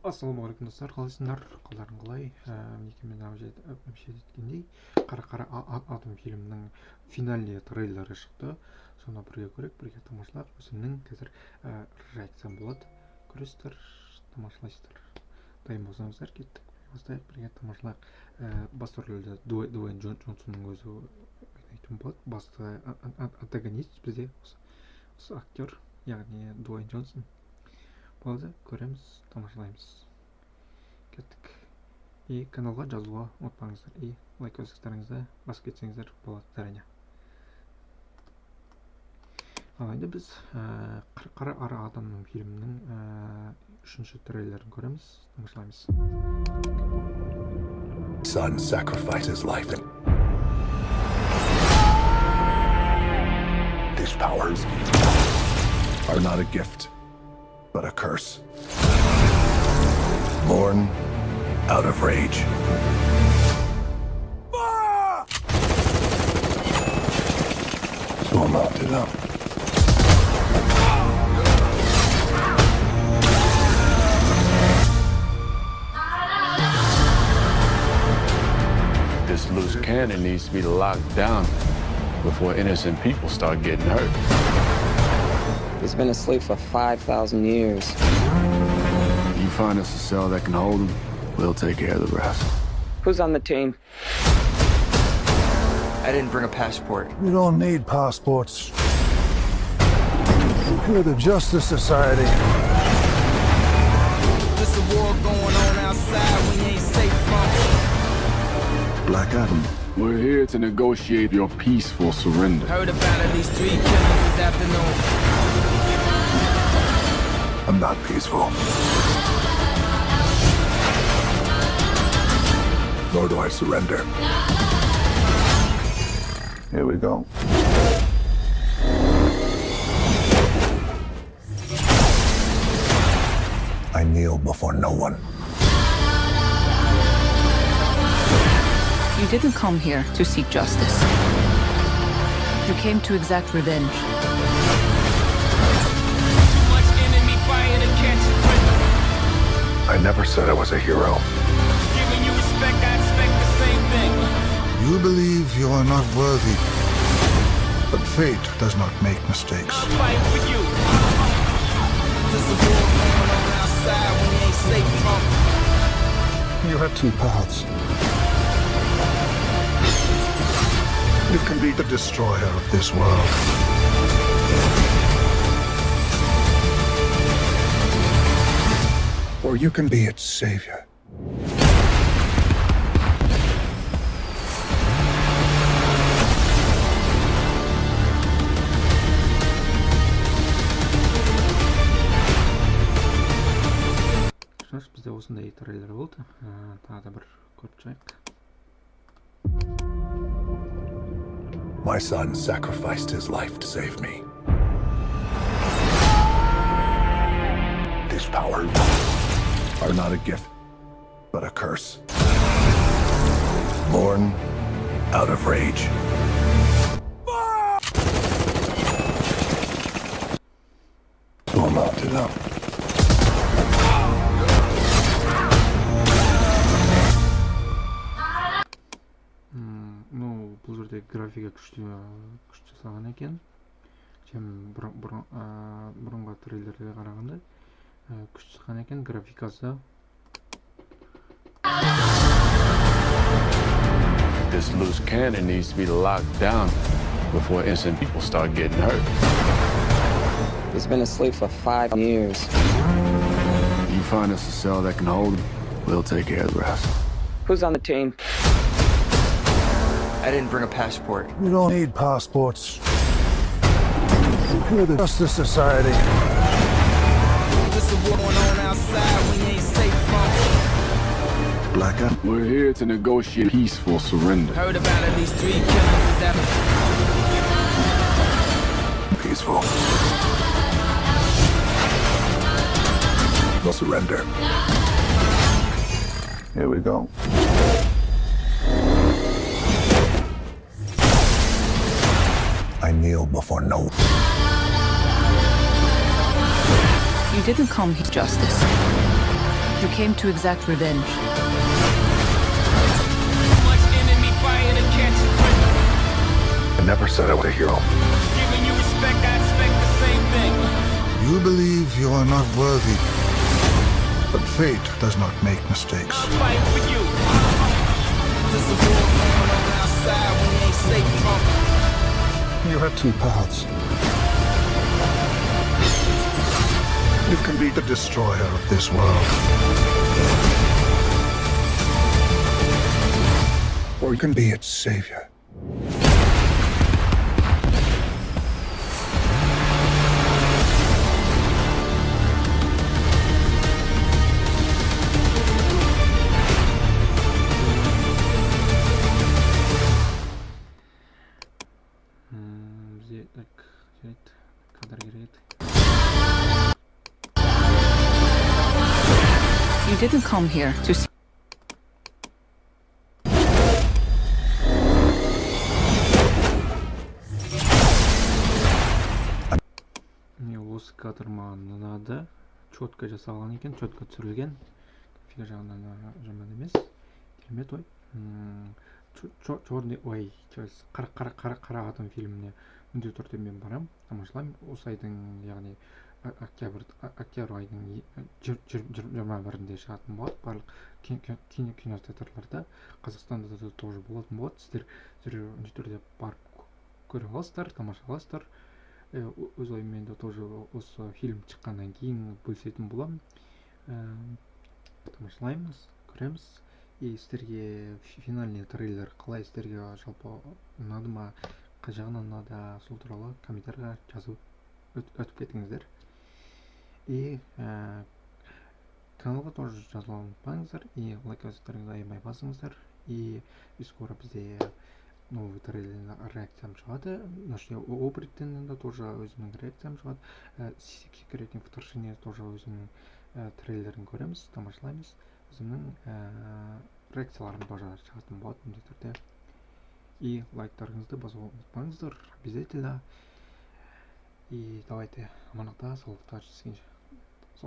Ассалаумағалейкум достар, қалайсыңдар? Қалдарың қалай? Мінекей мен әмше еткендей Қара Адам фильмінің финальный трейлері шықты. Соны бірге көрейік, бірге тамашалап, өзімнің қазір реакциям болады. Көресіздер, тамашалайсыздар. Дайын болсаңыздар, кеттік. Бастайық, бірге тамашалайық. Басты рөлде Дуэйн Джонсонның өзі ойнайтын болады. Басты антагонист бізде осы актер, яғни Дуэйн Джонсон. Болды, көреміз, тамашалаймыз. Кеттік. И каналға жазуға ұмытпаңыздар. И лайк өсіктеріңізді басып кетсеңіздер болады әрине. Ал енді біз Қара Адамның фильмінің үшінші трейлерін көреміз, тамашалаймыз. Son sacrificed his life. These powers are not a gift, but a curse. Born out of rage. So I'm out to them. This loose cannon needs to be locked down before innocent people start getting hurt. He's been asleep for 5,000 years. You find us a cell that can hold him, we'll take care of the rest. Who's on the team? I didn't bring a passport. You don't need passports. You're the Justice Society. There's a war going on outside we ain't safe from. Black Adam. We're here to negotiate your peaceful surrender. Heard about at least 3 killings this afternoon. I'm not peaceful. Nor do I surrender. Here we go. I kneel before no one. You didn't come here to seek justice. You came to exact revenge. Too much enemy fire to catch a break. I never said I was a hero. Giving you respect, I expect the same thing. You believe you are not worthy, but fate does not make mistakes. I'm fighting for you. There's a war going on outside we ain't safe from. You have 2 paths. You can be the destroyer of this world. Or you can be its savior. Бізде осындай трейлер болды. Тағы да бір көріп шығайық. My son sacrificed his life to save me. These powers are not a gift, but a curse. Born out of rage. So I'm out to them. Бұл жерде графика күшті жасаған екен. Бұрынғы трейлерге қарағанда күшті жасаған екен графикасы. This loose cannon needs to be locked down before innocent people start getting hurt. He's been asleep for 5 years. You find us a cell that can hold him, we'll take care of the rest. Who's on the team? I didn't bring a passport. You don't need passports. You're the Justice Society. There's a war going on outside we ain't safe from. Black Adam. We're here to negotiate peaceful surrender. Heard about at least 3 killings this afternoon. Peaceful. No surrender. Here we go. I kneel before no one. You didn't come here for justice. You came to exact revenge. Much enemy fire to catch a break. I never said I was a hero. Giving you respect, I expect the same thing. You believe you are not worthy, but fate does not make mistakes. I'm fighting for you. There's a war going on outside when you ain't safe from. You have two paths. You can be the destroyer of this world, or you can be its savior. Бізде так жарайды, кадр кереді. You didn't come here to see. Міне осы кадр маған ұнады. Четко жасалған екен, четко түсірілген. Графика жағынан жаман емес. Керемет ой. Черный, ой, Қара Адам фильміне міндетті түрде мен барам, тамашалаймын. Осы айдың, яғни октябрь айдың 21-інде шығатын болады. Барлық кинотеатрларда, Қазақстанда да тоже болатын болады. Сіздер міндетті түрде барып көре аласыздар, тамашаласыздар. Өз ойыммен де тоже осы фильм шыққаннан кейін бөлісетін боламын. Тамашалаймыз, көреміз. И сіздерге финальный трейлер қалай, сіздерге жалпы ұнады ма, қай жағынан ұнады, сол туралы комментарийға жазып өтіп кетіңіздер. И каналға тоже жазылуды ұмытпаңыздар. И лайк жазуды аямай басыңыздар. И скоро бізде новый трейлер реакциям шығады. Нашли обретеннен де тоже өзінің реакциям шығады. Секретный вторжение тоже өзінің трейлерін көреміз, тамашалаймыз. Өзімнің реакцияларым тоже шығатын болады міндетті түрде. И лайктарыңызды басуға ұмытпаңыздар, обязательно. И давайте амандықта, саулықта жүздескенше.